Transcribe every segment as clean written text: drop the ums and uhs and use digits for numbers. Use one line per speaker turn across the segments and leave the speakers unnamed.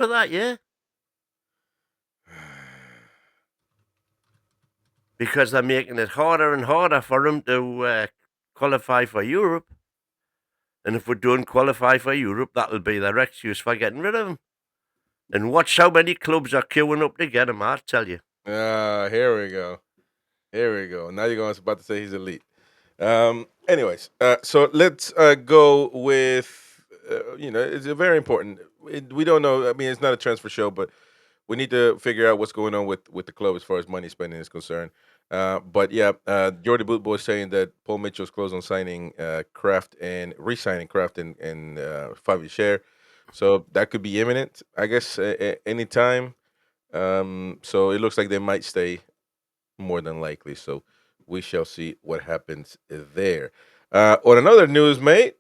for that, yeah. Because they're making it harder and harder for them to qualify for Europe. And if we don't qualify for Europe, that'll be their excuse for getting rid of them. And watch how many clubs are queuing up to get him, I tell you.
Here we go. Here we go. Now you're going about to say he's elite. Anyways, so let's go with, it's a very important. We don't know. I mean, it's not a transfer show, but we need to figure out what's going on with the club as far as money spending is concerned. But yeah, Jordy Bootboy is saying that Paul Mitchell's close on signing Kraft and re-signing Kraft and Fabi Share. So that could be imminent, I guess, anytime. So it looks like they might stay more than likely. So we shall see what happens there. On another news, mate,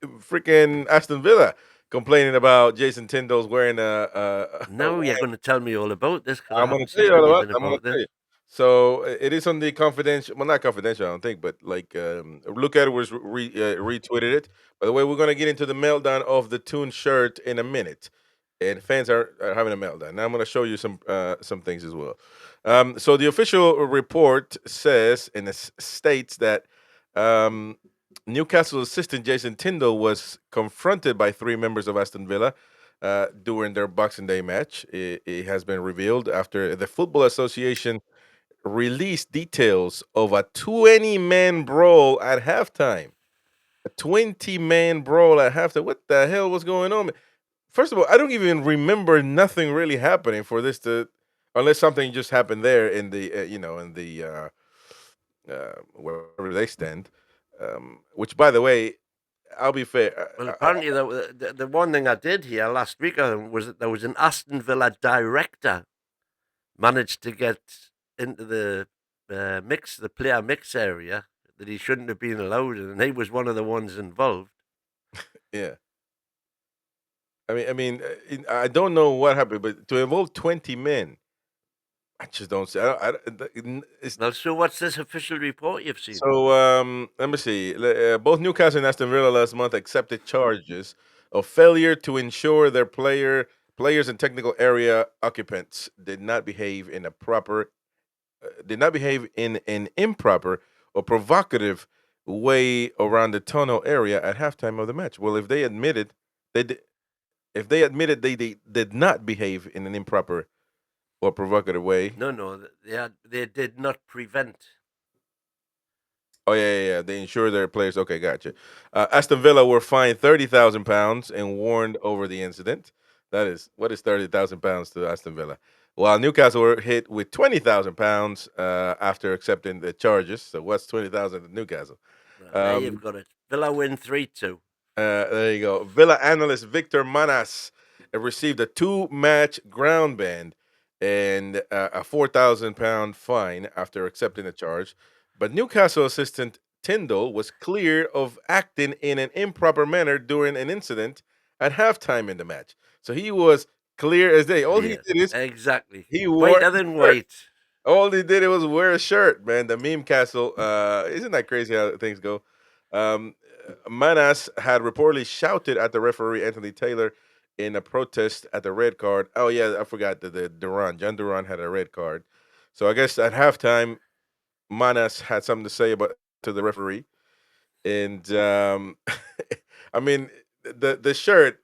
freaking Aston Villa complaining about Jason Tindall's wearing a
Now you're going to tell me all about this because I
I'm gonna
haven't
tell you
seen
all about.
anything
I'm gonna
about
tell
this.
you. So it is on the confidential. Well, not confidential, I don't think, but like look at it was retweeted it. By the way, we're gonna get into the meltdown of the Toon shirt in a minute, and fans are having a meltdown. Now I'm gonna show you some things as well. So the official report says and it states that um, Newcastle assistant Jason Tindall was confronted by three members of Aston Villa during their Boxing Day match. It has been revealed after the Football Association released details of a 20-man brawl at halftime. A 20-man brawl at halftime. What the hell was going on? First of all, I don't even remember nothing really happening for this to, unless something just happened there in the, in the wherever they stand. Which, by the way, I'll be fair.
Well, apparently, the one thing I did hear last week was that there was an Aston Villa director managed to get into the the player mix area that he shouldn't have been allowed in, and he was one of the ones involved.
Yeah. I don't know what happened, but to involve 20 men, I just don't see. It's
Now, so what's this official report you've seen?
so. Let me see. Both Newcastle and Aston Villa last month accepted charges of failure to ensure their players and technical area occupants did not behave in an improper or provocative way around the tunnel area at halftime of the match. Well, they did, if they admitted they did not behave in an improper or provocative way.
No, they did not prevent.
Oh yeah. They ensure their players. Okay, gotcha. Aston Villa were fined £30,000 and warned over the incident. That is what is £30,000 to Aston Villa. While Newcastle were hit with £20,000 after accepting the charges. So what's 20,000 to Newcastle?
Well, there you've
Um,
got it. Villa win 3-2.
there you go. Villa analyst Victor Manas received a 2-match ground ban and a £4,000 fine after accepting the charge. But Newcastle assistant Tindall was clear of acting in an improper manner during an incident at halftime in the match. So he was clear as day. All he
Clear.
did is
Exactly.
he wore
Whiter
a
than
shirt.
white.
All he did was wear a shirt, man. The meme castle. Isn't that crazy how things go? Um, Manas had reportedly shouted at the referee Anthony Taylor in a protest at the red card. Oh yeah, I forgot that John Duran had a red card. So I guess at halftime, Manas had something to say about to the referee, and I mean the shirt.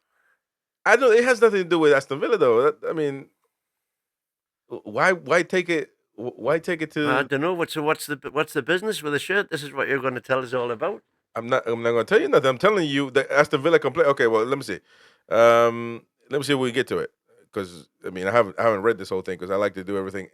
I don't. It has nothing to do with Aston Villa though. I mean, why take it? Why take it
I
to?
don't know. What's the business with the shirt? This is what you're going to tell us all about.
I'm not gonna tell you nothing. I'm telling you that Aston Villa complain. Okay, well, let me see. Let me see if we get to it. Because I mean, I haven't read this whole thing because I like to do everything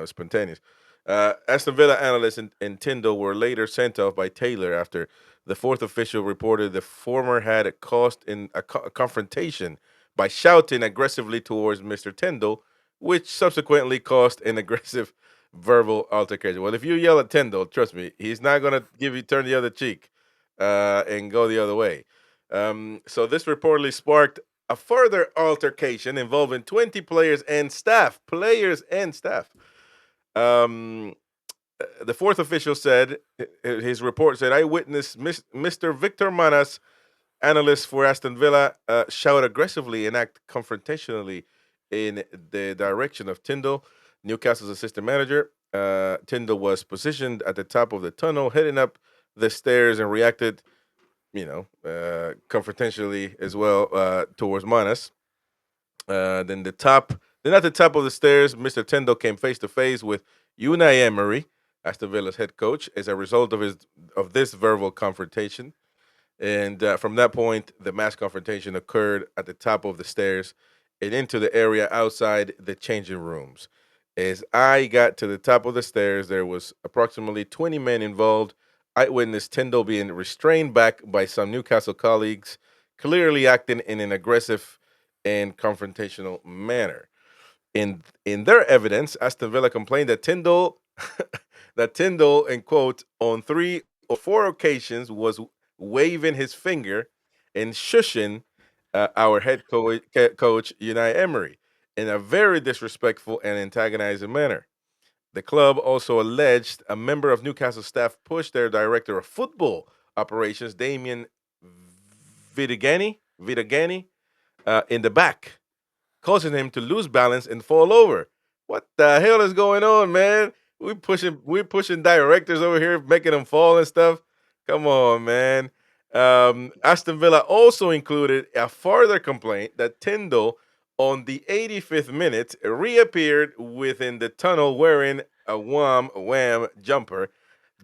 spontaneous. Aston Villa analyst and Tindall were later sent off by Taylor after the fourth official reported the former had caused in a confrontation by shouting aggressively towards Mr. Tindall, which subsequently caused an aggressive verbal altercation. Well, if you yell at Tindall, trust me, he's not gonna give you turn the other cheek and go the other way. So this reportedly sparked a further altercation involving 20 players and staff. Players and staff. Um, the fourth official said his report said I witnessed Mr. Victor Manas Analysts for Aston Villa shout aggressively and act confrontationally in the direction of Tindall, Newcastle's assistant manager. Tindall was positioned at the top of the tunnel, heading up the stairs, and reacted, confrontationally as well towards Manas. Then at the top of the stairs, Mr. Tindall came face to face with Unai Emery, Aston Villa's head coach, as a result of this verbal confrontation. And from that point, the mass confrontation occurred at the top of the stairs and into the area outside the changing rooms. As I got to the top of the stairs, there was approximately 20 men involved. I witnessed Tindall being restrained back by some Newcastle colleagues, clearly acting in an aggressive and confrontational manner. In their evidence, Aston Villa complained that Tindall, in quote, on 3 or 4 occasions was waving his finger and shushing our coach Unai Emery in a very disrespectful and antagonizing manner. The club also alleged a member of Newcastle staff pushed their director of football operations, Damien Vidagani, in the back, causing him to lose balance and fall over. What the hell is going on, man? We pushing directors over here, making them fall and stuff. Come on, man. Aston Villa also included a further complaint that Tindall, on the 85th minute, reappeared within the tunnel wearing a Wham jumper,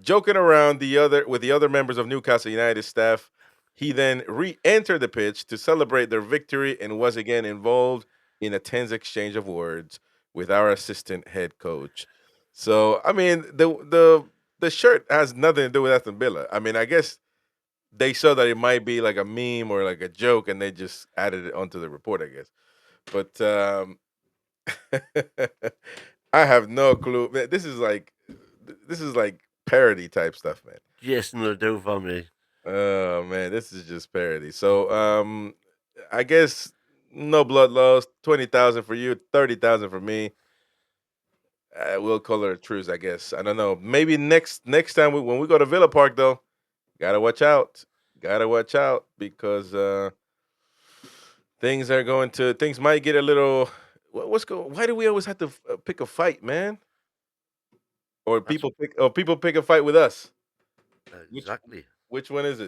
joking around with the other members of Newcastle United staff. He then re-entered the pitch to celebrate their victory and was again involved in a tense exchange of words with our assistant head coach. So, I mean, the shirt has nothing to do with Aston Villa. I mean, I guess they saw that it might be like a meme or like a joke, and they just added it onto the report, I guess. But I have no clue. Man, this is like parody type stuff, man.
Jason will do for me.
Oh man, this is just parody. So I guess no blood lost. 20,000 for you, 30,000 for me. We'll call it a truce, I guess. I don't know. Maybe next time when we go to Villa Park, though, gotta watch out. Gotta watch out because things might get a little. What's going? Why do we always have to pick a fight, man? Or
That's
people pick a fight with us? Which
exactly.
which one is it?